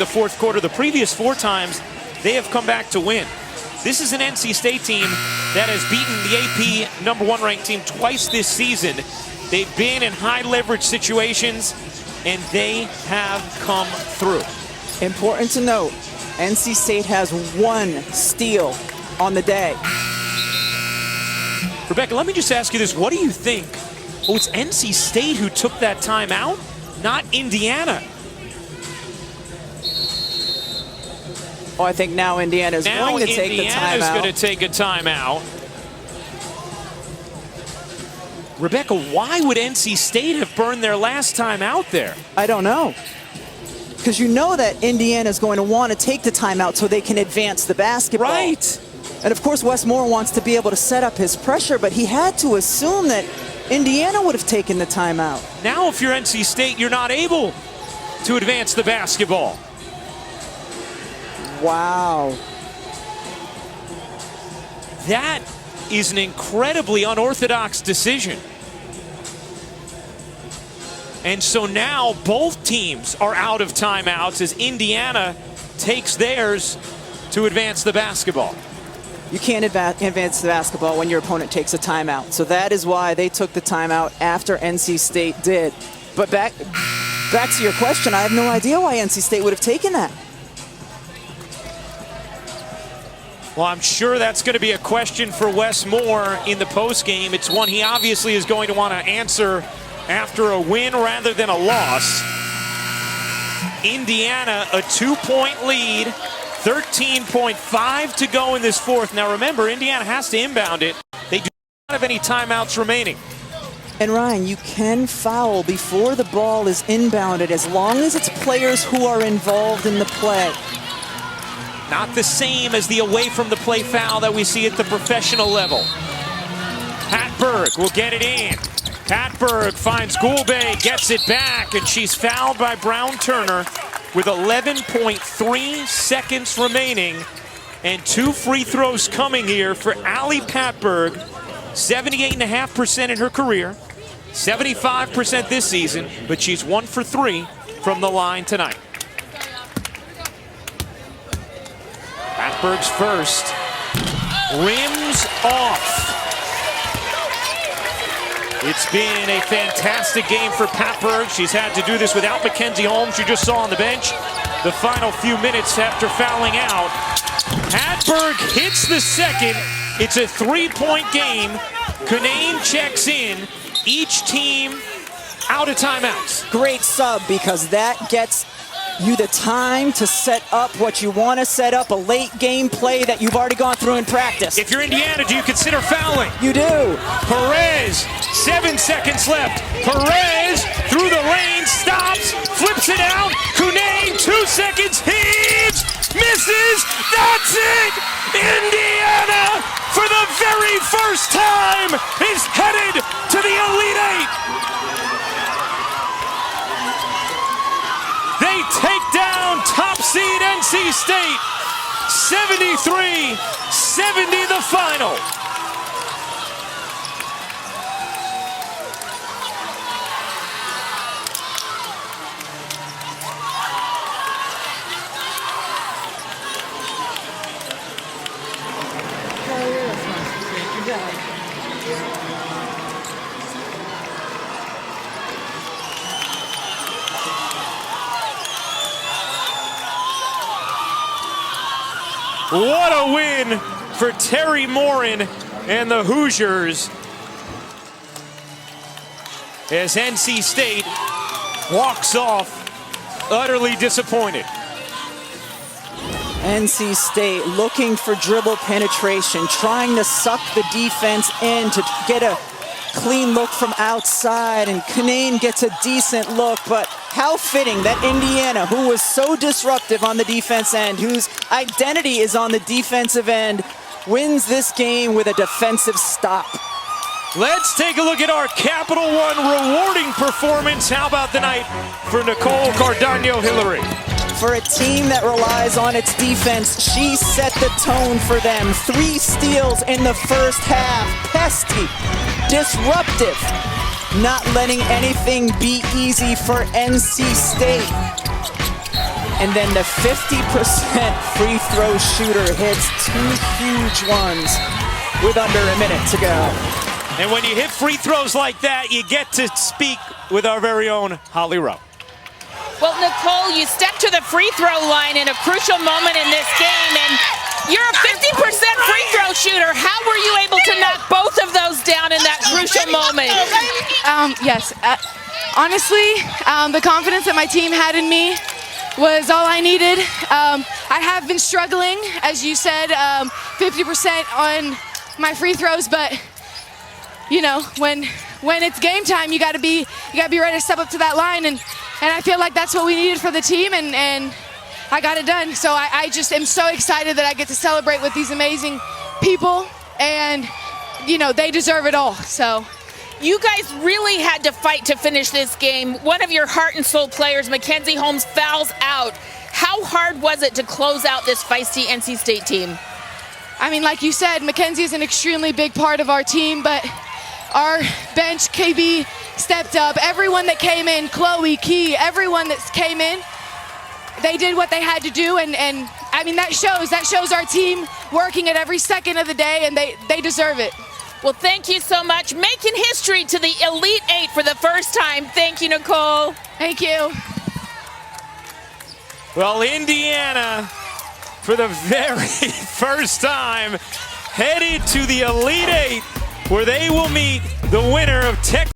the fourth quarter. The previous 4 times, they have come back to win. This is an NC State team that has beaten the AP #1 ranked team twice this season. They've been in high leverage situations, and they have come through. Important to note, NC State has 1 steal on the day. Rebecca, let me just ask you this. What do you think? Oh, it's NC State who took that timeout, not Indiana. Oh, I think now Indiana's going to take the timeout. Indiana's going to take a timeout. Rebecca, why would NC State have burned their last time out there? I don't know. Because you know that Indiana's going to want to take the timeout so they can advance the basketball. Right. And of course, Wes Moore wants to be able to set up his pressure, but he had to assume that Indiana would have taken the timeout. Now, if you're NC State, you're not able to advance the basketball. Wow. That is an incredibly unorthodox decision. And so now both teams are out of timeouts as Indiana takes theirs to advance the basketball. You can't advance the basketball when your opponent takes a timeout. So that is why they took the timeout after NC State did. But back to your question, I have no idea why NC State would have taken that. Well, I'm sure that's going to be a question for Wes Moore in the postgame. It's one he obviously is going to want to answer after a win rather than a loss. Indiana, a 2-point lead, 13.5 to go in this fourth. Now remember, Indiana has to inbound it. They do not have any timeouts remaining. And Ryan, you can foul before the ball is inbounded as long as it's players who are involved in the play. Not the same as the away from the play foul that we see at the professional level. Patberg will get it in. Patberg finds Gulbe, gets it back, and she's fouled by Brown-Turner with 11.3 seconds remaining. And 2 free throws coming here for Ali Patberg. 78.5% in her career, 75% this season, but she's 1 for 3 from the line tonight. Patberg's first, rims off. It's been a fantastic game for Patberg. She's had to do this without Mackenzie Holmes, you just saw on the bench. The final few minutes after fouling out. Patberg hits the second. It's a 3-point game. Kunane checks in. Each team out of timeouts. Great sub, because that gets you the time to set up what you want to set up, a late game play that you've already gone through in practice. If you're Indiana, do you consider fouling? You do. Perez, 7 seconds left. Perez through the lane, stops, flips it out. Kunane, 2 seconds, heaves, misses. That's it! Indiana, for the very first time, is headed to the Elite Eight. They take down top seed NC State, 73-70 the final. What a win for Terry Morin and the Hoosiers as NC State walks off utterly disappointed. NC State looking for dribble penetration, trying to suck the defense in to get a clean look from outside, and Kunane gets a decent look, but how fitting that Indiana, who was so disruptive on the defense end, whose identity is on the defensive end, wins this game with a defensive stop. Let's take a look at our Capital One rewarding performance. How about the night for Nicole Cardano-Hillary? For a team that relies on its defense, she set the tone for them. 3 steals in the first half. Pesky, disruptive, not letting anything be easy for NC State. And then the 50% free throw shooter hits 2 huge ones with under a minute to go. And when you hit free throws like that, you get to speak with our very own Holly Rowe. Well, Nicole, you stepped to the free throw line in a crucial moment in this game, and you're a 50% free throw shooter. How were you able to knock both of those down in that crucial moment? Yes. Honestly, the confidence that my team had in me was all I needed. I have been struggling, as you said, 50% on my free throws, but you know, when it's game time, you got to be ready to step up to that line, and I feel like that's what we needed for the team, and I got it done. So I just am so excited that I get to celebrate with these amazing people, and you know, they deserve it all. So you guys really had to fight to finish this game. One of your heart and soul players, Mackenzie Holmes, fouls out. How hard was it to close out this feisty NC State team? I mean, like you said, Mackenzie is an extremely big part of our team, but our bench, KB, stepped up. Everyone that came in, Chloe, Key, everyone that came in, they did what they had to do, and I mean, that shows our team working at every second of the day, and they deserve it. Well, thank you so much. Making history to the Elite Eight for the first time. Thank you, Nicole. Thank you. Well, Indiana, for the very first time, headed to the Elite Eight, where they will meet the winner of Texas.